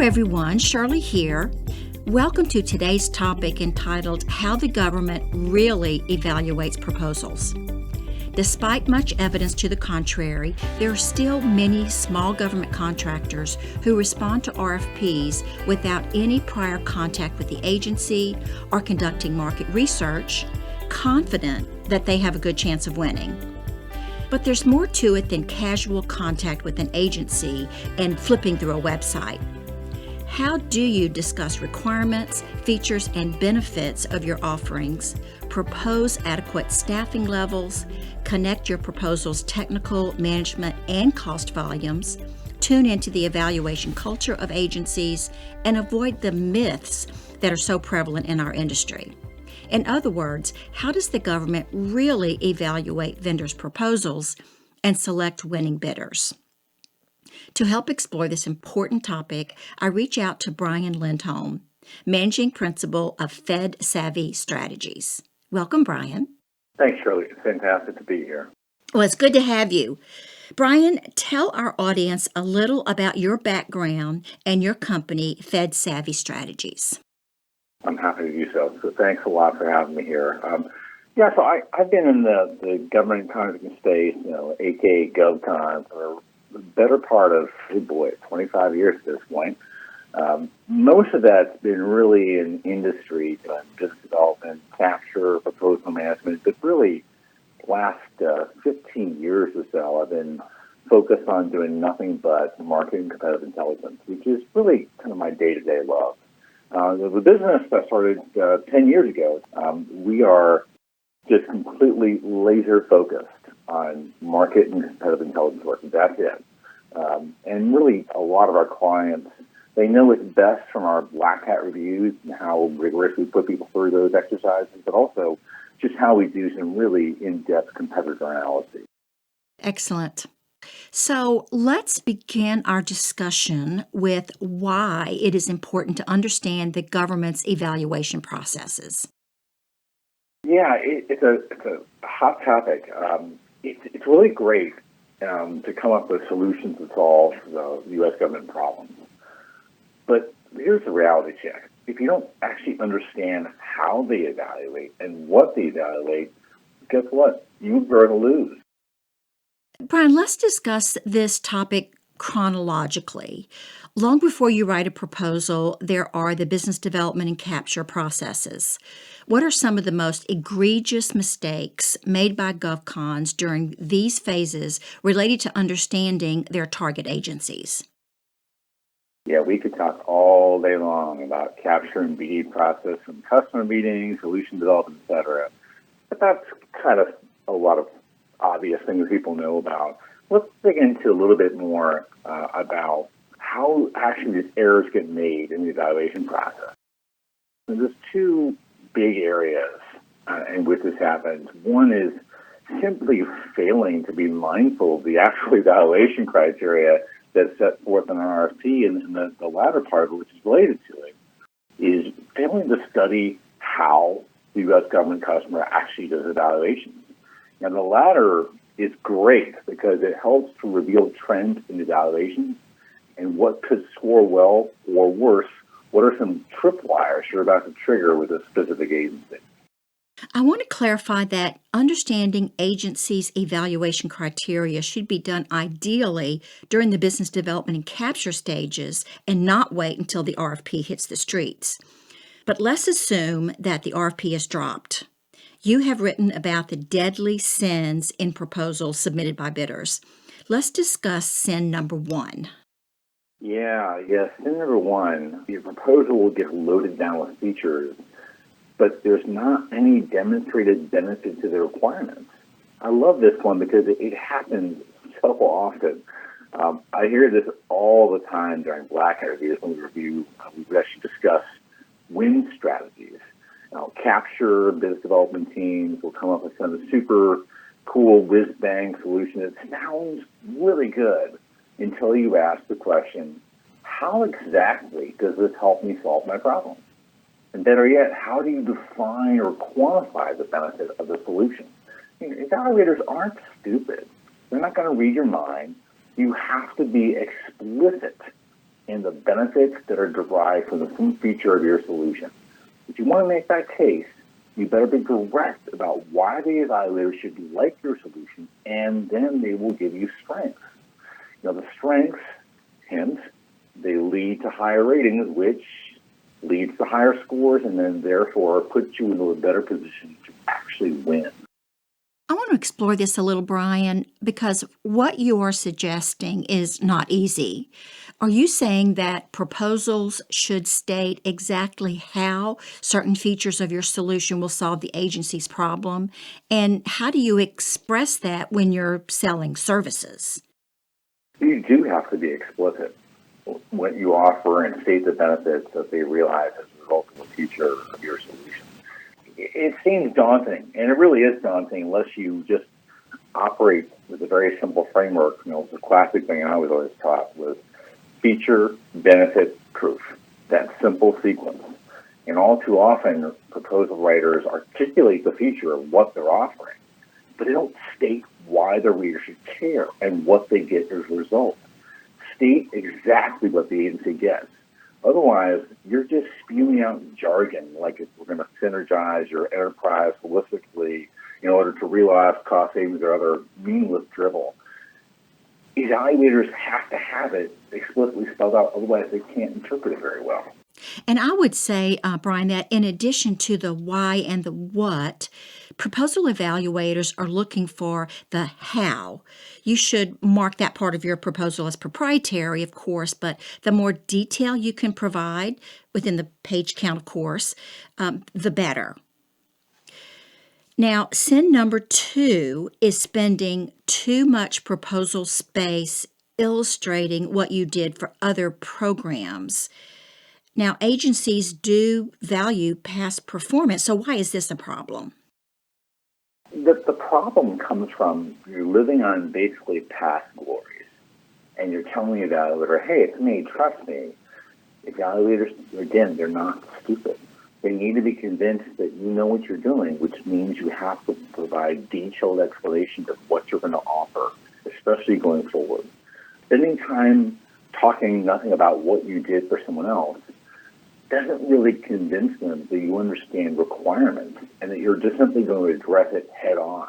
everyone, Shirley here. Welcome to today's topic entitled How the Government Really Evaluates Proposals. Despite much evidence to the contrary, there are still many small government contractors who respond to RFPs without any prior contact with the agency or conducting market research, confident that they have a good chance of winning. But there's more to it than casual contact with an agency and flipping through a website. How do you discuss requirements, features, and benefits of your offerings, propose adequate staffing levels, connect your proposal's technical, management, and cost volumes, tune into the evaluation culture of agencies, and avoid the myths that are so prevalent in our industry? In other words, how does the government really evaluate vendors' proposals and select winning bidders? To help explore this important topic, I reach out to Brian Lindholm, Managing Principal of FedSavvy Strategies. Welcome, Brian. Thanks, Shirley. It's fantastic to be here. Well, it's good to have you. Brian, tell our audience a little about your background and your company, FedSavvy Strategies. I'm happy to do so. So thanks a lot for having me here. So I've been in the government contracting space, aka GovCon, for the better part of, 25 years at this point. Most of that's been really in industry, business development, capture, proposal management, but really last 15 years or so, I've been focused on doing nothing but marketing competitive intelligence, which is really kind of my day-to-day love. The business that started 10 years ago, we are just completely laser-focused on market and competitive intelligence work. That's it. And really, a lot of our clients, they know it's best from our Black Hat reviews and how rigorously we put people through those exercises, but also just how we do some really in-depth competitor analysis. Excellent. So let's begin our discussion with why it is important to understand the government's evaluation processes. Yeah, it's a hot topic. It's really great to come up with solutions to solve the U.S. government problems. But here's the reality check. If you don't actually understand how they evaluate and what they evaluate, guess what? You're going to lose. Brian, let's discuss this topic chronologically. Long before you write a proposal, there are the business development and capture processes. What are some of the most egregious mistakes made by GovCons during these phases related to understanding their target agencies? Yeah, we could talk all day long about capture and BD process from customer meetings, solution development, et cetera. But that's kind of a lot of obvious things people know about. Let's dig into a little bit more about how actually these errors get made in the evaluation process. And there's two big areas in which this happens. One is simply failing to be mindful of the actual evaluation criteria that's set forth in an RFP, and the latter part of it, which is related to it, is failing to study how the U.S. government customer actually does evaluations. Now, the latter is great because it helps to reveal trends in evaluations and what could score well or worse. What are some tripwires you're about to trigger with a specific agency? I want to clarify that understanding agencies' evaluation criteria should be done ideally during the business development and capture stages and not wait until the RFP hits the streets. But let's assume that the RFP is dropped. You have written about the deadly sins in proposals submitted by bidders. Let's discuss sin number one. Sin number one, your proposal will get loaded down with features, but there's not any demonstrated benefit to the requirements. I love this one because it happens so often. I hear this all the time during Black Hat reviews when we actually discuss win strategies. Capture business development teams will come up with some super cool whiz-bang solution that sounds really good until you ask the question, how exactly does this help me solve my problem? And better yet, how do you define or quantify the benefit of the solution? Evaluators aren't stupid. They're not going to read your mind. You have to be explicit and the benefits that are derived from some feature of your solution. If you want to make that case, you better be direct about why the evaluator should like your solution, and then they will give you strengths. The strengths, hence, they lead to higher ratings, which leads to higher scores, and then therefore puts you into a better position to actually win. I want to explore this a little, Brian, because what you are suggesting is not easy. Are you saying that proposals should state exactly how certain features of your solution will solve the agency's problem? And how do you express that when you're selling services? You do have to be explicit when you offer and state the benefits that they realize as a result of the feature of your solution. It seems daunting, and it really is daunting unless you just operate with a very simple framework. The classic thing I was always taught was feature, benefit, proof. That simple sequence. And all too often, proposal writers articulate the feature of what they're offering, but they don't state why the reader should care and what they get as a result. State exactly what the agency gets. Otherwise, you're just spewing out jargon like if we're going to synergize your enterprise holistically in order to realize cost savings or other meaningless drivel. Evaluators have to have it explicitly spelled out, otherwise they can't interpret it very well. And I would say, Brian, that in addition to the why and the what, proposal evaluators are looking for the how. You should mark that part of your proposal as proprietary, of course, but the more detail you can provide within the page count, of course, the better. Now, sin number 2 is spending too much proposal space illustrating what you did for other programs. Now, agencies do value past performance, so why is this a problem? The problem comes from you're living on basically past glories, and you're telling the evaluator, hey, it's me, trust me. Evaluators, again, they're not stupid. They need to be convinced that you know what you're doing, which means you have to provide detailed explanations of what you're going to offer, especially going forward. Spending time talking nothing about what you did for someone else doesn't really convince them that you understand requirements and that you're just simply going to address it head on.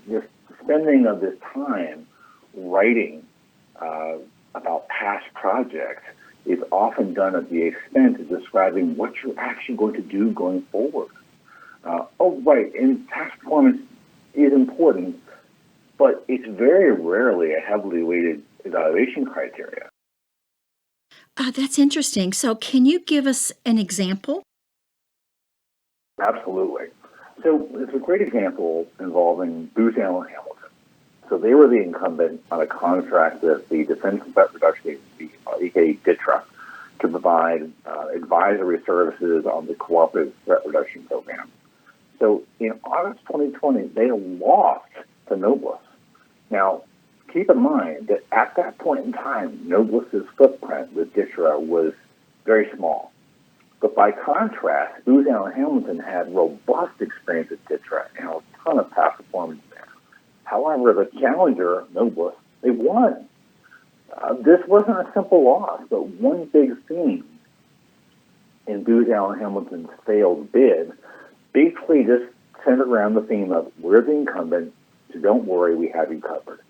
Your spending of this time writing about past projects is often done at the expense of describing what you're actually going to do going forward. Right, and past performance is important, but it's very rarely a heavily weighted evaluation criteria. That's interesting. So can you give us an example? Absolutely. So it's a great example involving Booz Allen Hamilton. So they were the incumbent on a contract with the Defense Threat Reduction Agency, aka DTRA, to provide advisory services on the Cooperative Threat Reduction Program. So in August 2020, they lost to Noblesse. Now, keep in mind that at that point in time, Noblesse's footprint with DTRA was very small. But by contrast, Booz Allen Hamilton had robust experience at DTRA and a ton of past performance there. However, the challenger, Noblesse, they won. This wasn't a simple loss, but one big theme in Booz Allen Hamilton's failed bid basically just centered around the theme of we're the incumbent, so don't worry, we have you covered.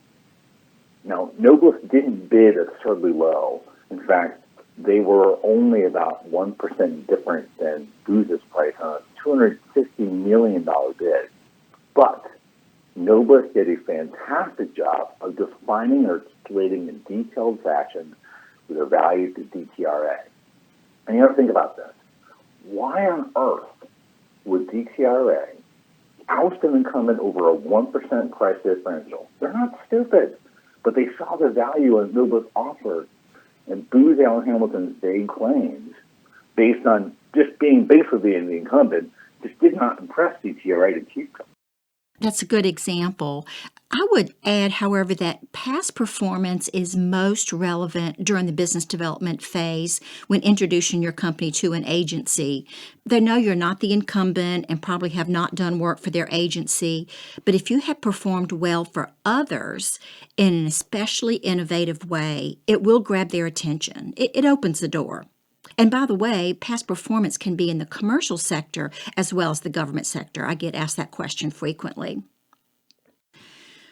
Now, Noblesse didn't bid absurdly low. In fact, they were only about 1% different than Booz's price on a $250 million bid. But Noblesse did a fantastic job of defining and articulating in detailed fashion their value to DTRA. And you have to think about this. Why on earth would DTRA oust an incumbent over a 1% price differential? They're not stupid, but they saw the value as Noblesse offered, and Booz Allen Hamilton's vague claims, based on just being basically the incumbent, just did not impress DTRA to keep them. That's a good example. I would add, however, that past performance is most relevant during the business development phase when introducing your company to an agency. They know you're not the incumbent and probably have not done work for their agency, but if you have performed well for others in an especially innovative way, it will grab their attention. It opens the door. And by the way, past performance can be in the commercial sector as well as the government sector. I get asked that question frequently.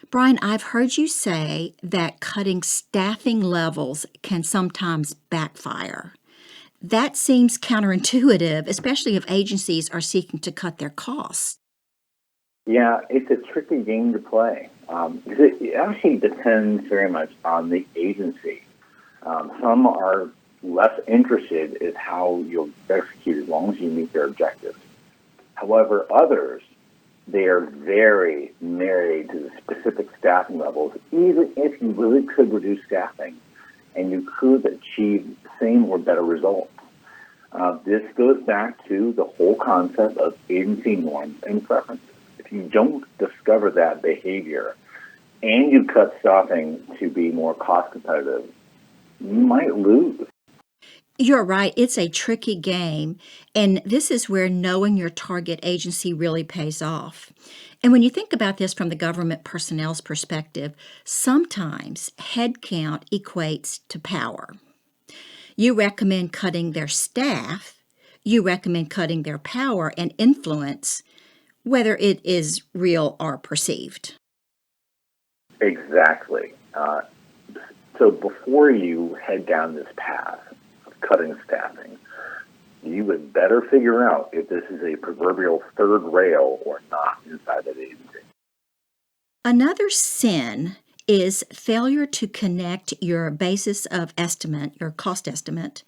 Brian, I've heard you say that cutting staffing levels can sometimes backfire. That seems counterintuitive, especially if agencies are seeking to cut their costs. Yeah, it's a tricky game to play. It actually depends very much on the agency. Some are less interested in how you'll execute as long as you meet their objectives. However, others, they are very married to the specific staffing levels, even if you really could reduce staffing and you could achieve the same or better results. This goes back to the whole concept of agency norms and preferences. If you don't discover that behavior and you cut staffing to be more cost competitive, you might lose. You're right. It's a tricky game. And this is where knowing your target agency really pays off. And when you think about this from the government personnel's perspective, sometimes headcount equates to power. You recommend cutting their staff, you recommend cutting their power and influence, whether it is real or perceived. Exactly. So before you head down this path, cutting staffing, you would better figure out if this is a proverbial third rail or not inside that agency. Another sin is failure to connect your basis of estimate, your cost estimate,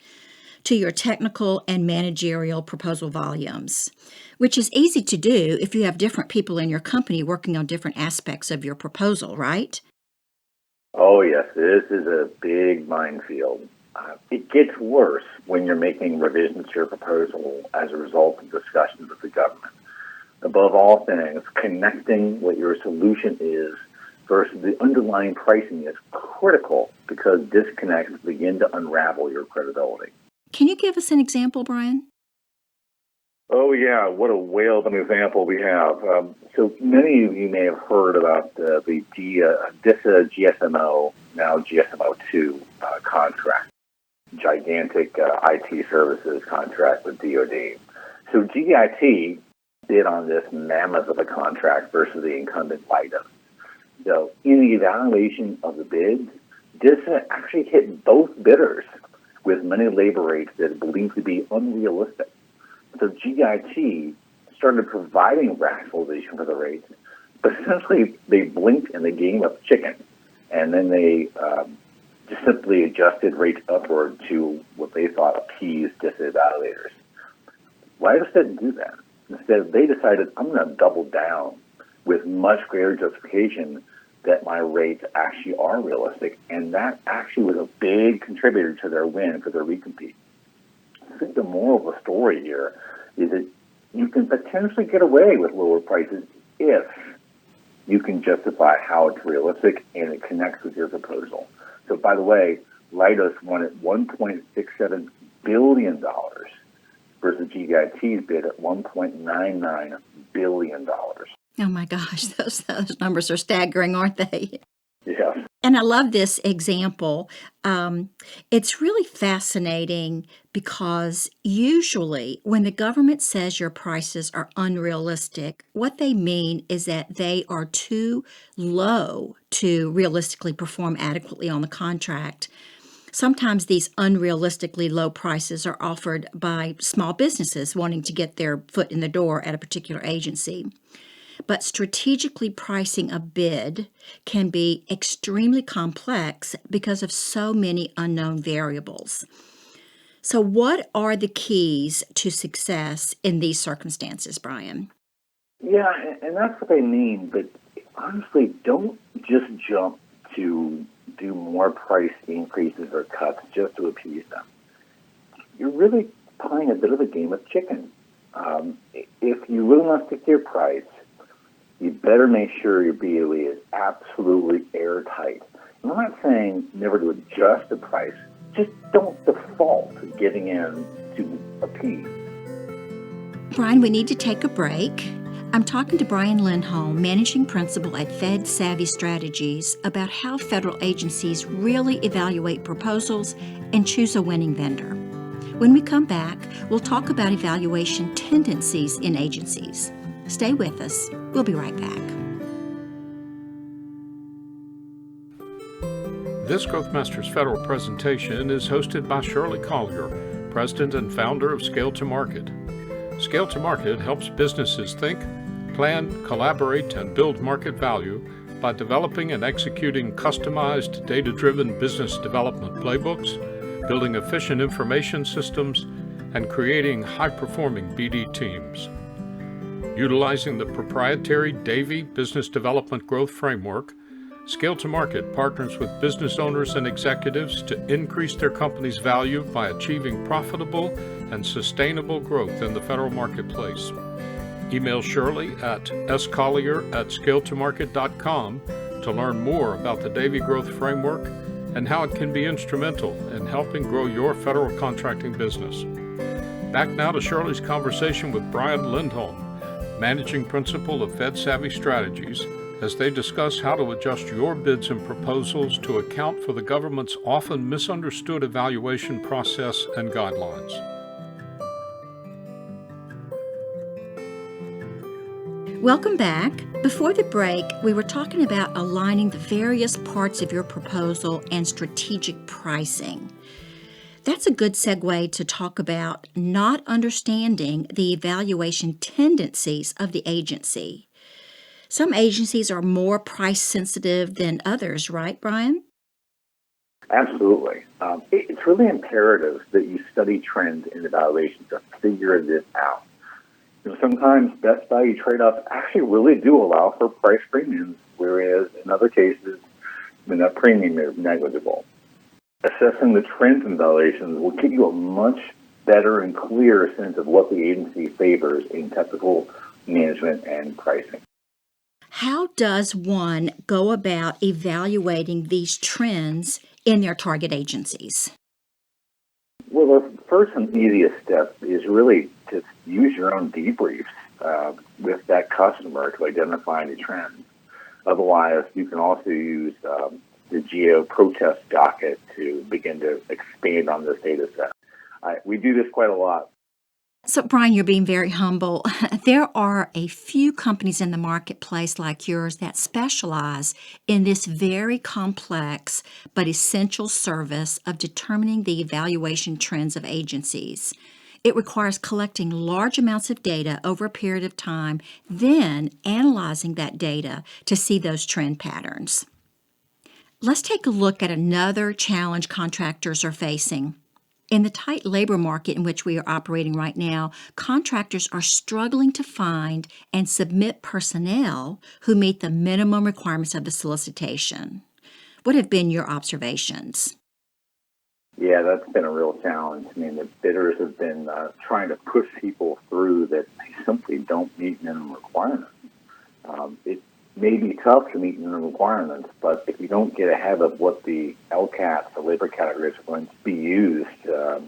to your technical and managerial proposal volumes, which is easy to do if you have different people in your company working on different aspects of your proposal, right? Oh, yes, this is a big minefield. It gets worse when you're making revisions to your proposal as a result of discussions with the government. Above all things, connecting what your solution is versus the underlying pricing is critical because disconnects begin to unravel your credibility. Can you give us an example, Brian? Oh, yeah, what a whale of an example we have. So many of you may have heard about the DISA GSMO, now GSMO2 contract. Gigantic IT services contract with DoD. So GIT bid on this mammoth of a contract versus the incumbent Leidos. So in the evaluation of the bids, DISA actually hit both bidders with many labor rates that are believed to be unrealistic. So GIT started providing rationalization for the rates, but essentially they blinked and they gave up chicken. And then they just simply adjusted rates upward to what they thought appeased DISA evaluators. Leidos didn't do that. Instead, they decided, I'm going to double down with much greater justification that my rates actually are realistic, and that actually was a big contributor to their win for their recompete. I think the moral of the story here is that you can potentially get away with lower prices if you can justify how it's realistic and it connects with your proposal. So, by the way, Leidos won at $1.67 billion versus GIT's bid at $1.99 billion. Oh my gosh, those numbers are staggering, aren't they? Yes. And I love this example. It's really fascinating because usually when the government says your prices are unrealistic, what they mean is that they are too low to realistically perform adequately on the contract. Sometimes these unrealistically low prices are offered by small businesses wanting to get their foot in the door at a particular agency. But strategically pricing a bid can be extremely complex because of so many unknown variables. So, what are the keys to success in these circumstances, Brian? Yeah, and that's what they mean. But honestly, don't just jump to do more price increases or cuts just to appease them. You're really playing a bit of a game of chicken. If you really want to stick to your price, you better make sure your BOE is absolutely airtight. And I'm not saying never to adjust the price, just don't default to getting in to appease. Brian, we need to take a break. I'm talking to Brian Lindholm, Managing Principal at Fed Savvy Strategies, about how federal agencies really evaluate proposals and choose a winning vendor. When we come back, we'll talk about evaluation tendencies in agencies. Stay with us. We'll be right back. This Growthmasters Federal presentation is hosted by Shirley Collier, President and founder of Scale to Market. Scale to Market helps businesses think, plan, collaborate, and build market value by developing and executing customized, data-driven business development playbooks, building efficient information systems, and creating high-performing BD teams. Utilizing the proprietary Davy Business Development Growth Framework, Scale to Market partners with business owners and executives to increase their company's value by achieving profitable and sustainable growth in the federal marketplace. Email Shirley at scollier@scaletomarket.com to learn more about the Davy Growth Framework and how it can be instrumental in helping grow your federal contracting business. Back now to Shirley's conversation with Brian Lindholm, Managing Principal of Fed Savvy Strategies, as they discuss how to adjust your bids and proposals to account for the government's often misunderstood evaluation process and guidelines. Welcome back. Before the break, we were talking about aligning the various parts of your proposal and strategic pricing. That's a good segue to talk about not understanding the evaluation tendencies of the agency. Some agencies are more price sensitive than others, right, Brian? Absolutely. It's really imperative that you study trends in evaluation to figure this out. Sometimes best value trade-offs actually really do allow for price premiums, whereas in other cases, that premium is negligible. Assessing the trends in evaluations will give you a much better and clearer sense of what the agency favors in technical management and pricing. How does one go about evaluating these trends in their target agencies? Well, the first and easiest step is really to use your own debriefs with that customer to identify the trends. Otherwise, you can also use the GEO protest docket to begin to expand on this data set. We do this quite a lot. So, Brian, you're being very humble. There are a few companies in the marketplace like yours that specialize in this very complex but essential service of determining the evaluation trends of agencies. It requires collecting large amounts of data over a period of time, then analyzing that data to see those trend patterns. Let's take a look at another challenge contractors are facing. In the tight labor market in which we are operating right now, contractors are struggling to find and submit personnel who meet the minimum requirements of the solicitation. What have been your observations? Yeah, that's been a real challenge. The bidders have been trying to push people through that they simply don't meet minimum requirements. It may be tough to meet minimum requirements, but if you don't get ahead of what the LCATs, the labor categories, are going to be used to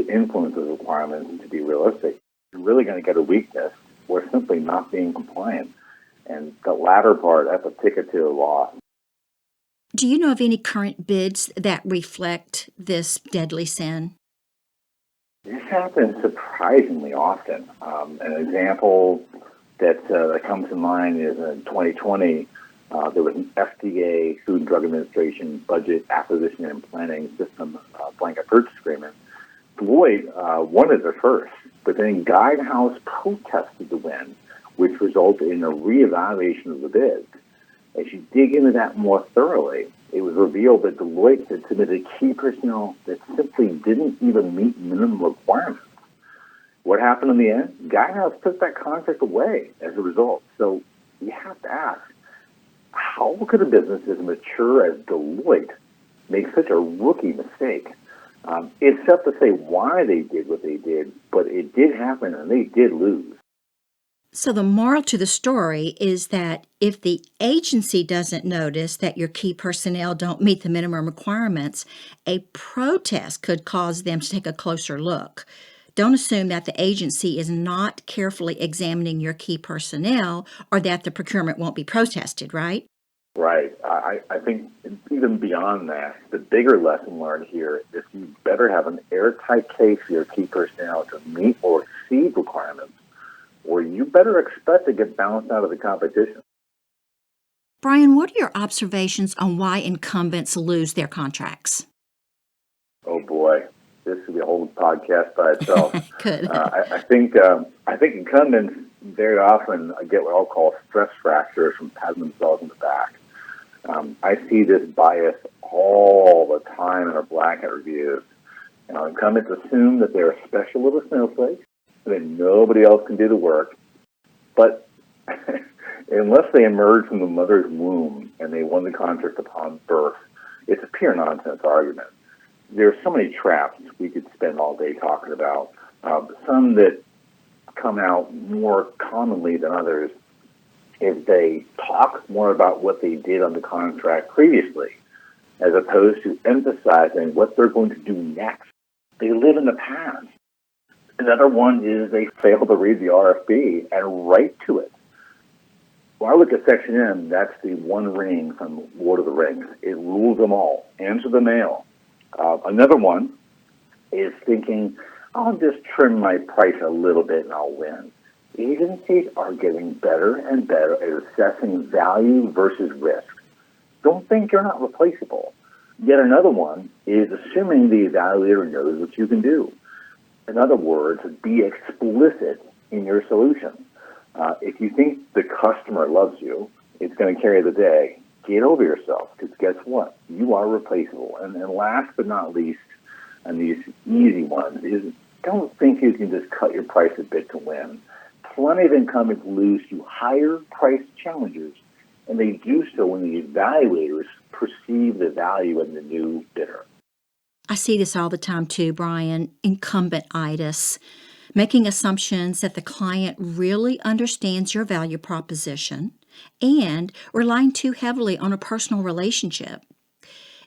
influence those requirements and to be realistic, you're really going to get a weakness or simply not being compliant. And the latter part, that's a ticket to a loss. Do you know of any current bids that reflect this deadly sin? This happens surprisingly often. An example that comes to mind is in 2020, there was an FDA, Food and Drug Administration, Budget Acquisition and Planning System blanket purchase agreement. Deloitte wanted it first, but then Guidehouse protested the win, which resulted in a reevaluation of the bid. As you dig into that more thoroughly, it was revealed that Deloitte had submitted key personnel that simply didn't even meet minimum requirements. What happened in the end? Guidehouse took that contract away as a result. So you have to ask, how could a business as mature as Deloitte make such a rookie mistake? It's tough to say why they did what they did, but it did happen and they did lose. So the moral to the story is that if the agency doesn't notice that your key personnel don't meet the minimum requirements, a protest could cause them to take a closer look. Don't assume that the agency is not carefully examining your key personnel or that the procurement won't be protested, right? Right. I think even beyond that, the bigger lesson learned here is you better have an airtight case for your key personnel to meet or exceed requirements, or you better expect to get bounced out of the competition. Brian, what are your observations on why incumbents lose their contracts? Oh boy, this could be a whole podcast by itself. Good. I think incumbents very often get what I'll call stress fractures from patting themselves in the back. I see this bias all the time in our blanket reviews. Incumbents assume that they're special little snowflakes, that nobody else can do the work, but unless they emerge from the mother's womb and they won the contract upon birth, it's a pure nonsense argument. There are so many traps we could spend all day talking about. Some that come out more commonly than others is they talk more about what they did on the contract previously, as opposed to emphasizing what they're going to do next. They live in the past. Another one is they fail to read the RFP and write to it. When I look at Section M, that's the one ring from Lord of the Rings. It rules them all. Answer the mail. Another one is thinking, I'll just trim my price a little bit and I'll win. Agencies are getting better and better at assessing value versus risk. Don't think you're not replaceable. Yet another one is assuming the evaluator knows what you can do. In other words, be explicit in your solution. If you think the customer loves you, it's going to carry the day. Get over yourself, because guess what? You are replaceable. And last but not least, and these easy ones, is don't think you can just cut your price a bit to win. Plenty of incumbents lose to higher price challengers, and they do so when the evaluators perceive the value in the new bidder. I see this all the time too, Brian. Incumbent-itis, making assumptions that the client really understands your value proposition and relying too heavily on a personal relationship.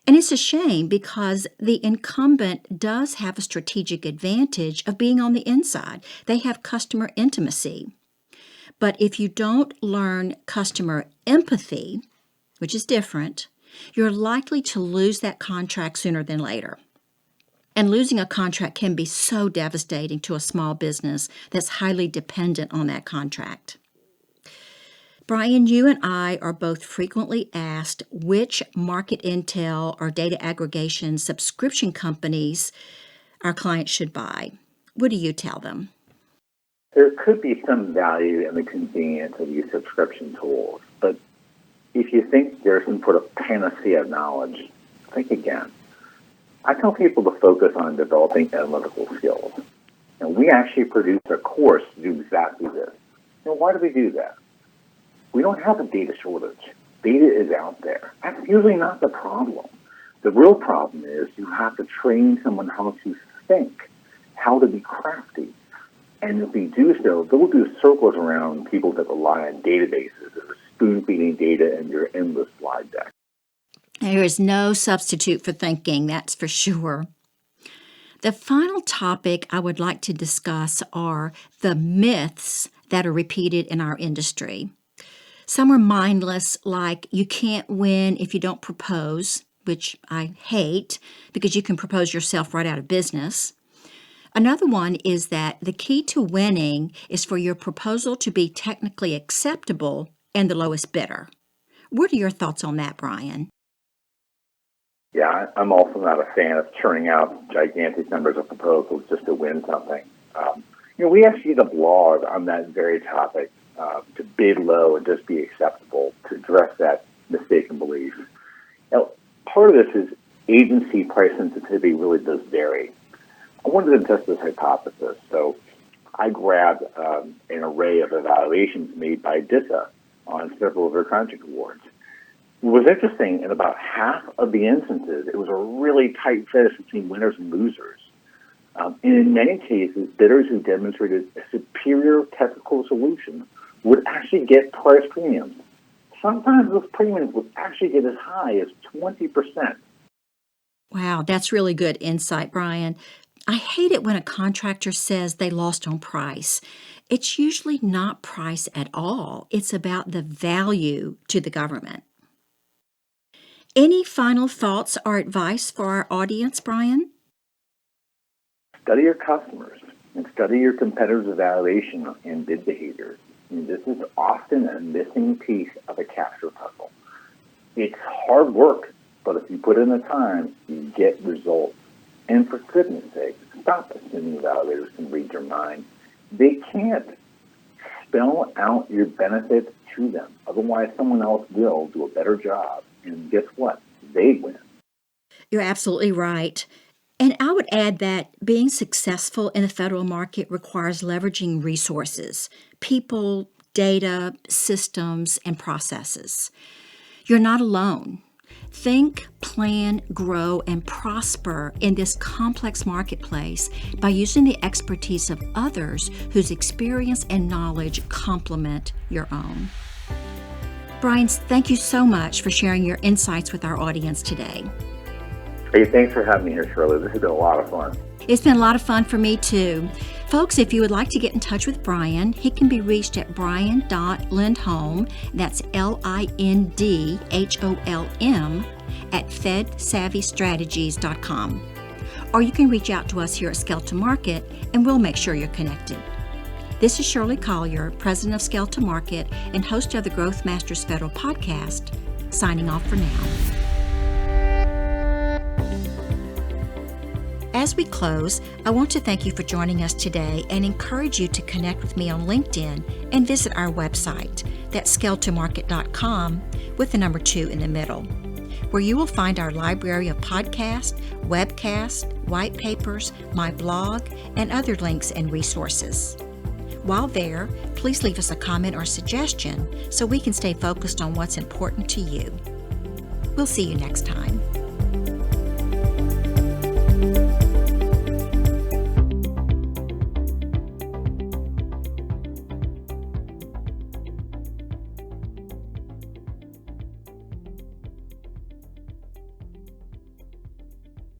And it's a shame because the incumbent does have a strategic advantage of being on the inside. They have customer intimacy. But if you don't learn customer empathy, which is different, you're likely to lose that contract sooner than later. And losing a contract can be so devastating to a small business that's highly dependent on that contract. Brian, you and I are both frequently asked which market intel or data aggregation subscription companies our clients should buy. What do you tell them? There could be some value in the convenience of these subscription tools, but if you think there's some sort of panacea of knowledge, think again. I tell people to focus on developing analytical skills. And we actually produce a course to do exactly this. Why do we do that? We don't have a data shortage. Data is out there. That's usually not the problem. The real problem is you have to train someone how to think, how to be crafty. And if we do so, they'll do circles around people that rely on databases that are spoon-feeding data in your endless slide deck. There is no substitute for thinking, that's for sure. The final topic I would like to discuss are the myths that are repeated in our industry. Some are mindless, like you can't win if you don't propose, which I hate because you can propose yourself right out of business. Another one is that the key to winning is for your proposal to be technically acceptable and the lowest bidder. What are your thoughts on that, Brian? Yeah, I'm also not a fan of churning out gigantic numbers of proposals just to win something. We actually did a blog on that very topic, to bid low and just be acceptable, to address that mistaken belief. Now, part of this is agency price sensitivity really does vary. I wanted to test this hypothesis, so I grabbed an array of evaluations made by DISA on several of their contract awards. What was interesting, in about half of the instances, it was a really tight finish between winners and losers. And in many cases, bidders who demonstrated a superior technical solution would actually get price premiums. Sometimes those premiums would actually get as high as 20%. Wow, that's really good insight, Brian. I hate it when a contractor says they lost on price. It's usually not price at all. It's about the value to the government. Any final thoughts or advice for our audience, Brian? Study your customers and study your competitors' evaluation and bid behaviors. This is often a missing piece of a capture puzzle. It's hard work, but if you put in the time, you get results. And for goodness sake, stop assuming evaluators can read your mind. They can't. Spell out your benefits to them. Otherwise, someone else will do a better job. And guess what? They win. You're absolutely right. And I would add that being successful in the federal market requires leveraging resources, people, data, systems, and processes. You're not alone. Think, plan, grow, and prosper in this complex marketplace by using the expertise of others whose experience and knowledge complement your own. Brian, thank you so much for sharing your insights with our audience today. Hey, thanks for having me here, Shirley. This has been a lot of fun. It's been a lot of fun for me, too. Folks, if you would like to get in touch with Brian, he can be reached at brian.lindholm, that's LINDHOLM, at fedsavvystrategies.com. Or you can reach out to us here at Scale to Market, and we'll make sure you're connected. This is Shirley Collier, president of Scale to Market and host of the Growth Masters Federal Podcast, signing off for now. As we close, I want to thank you for joining us today and encourage you to connect with me on LinkedIn and visit our website, that's scaletomarket.com with the number 2 in the middle, where you will find our library of podcasts, webcasts, white papers, my blog, and other links and resources. While there, please leave us a comment or suggestion so we can stay focused on what's important to you. We'll see you next time.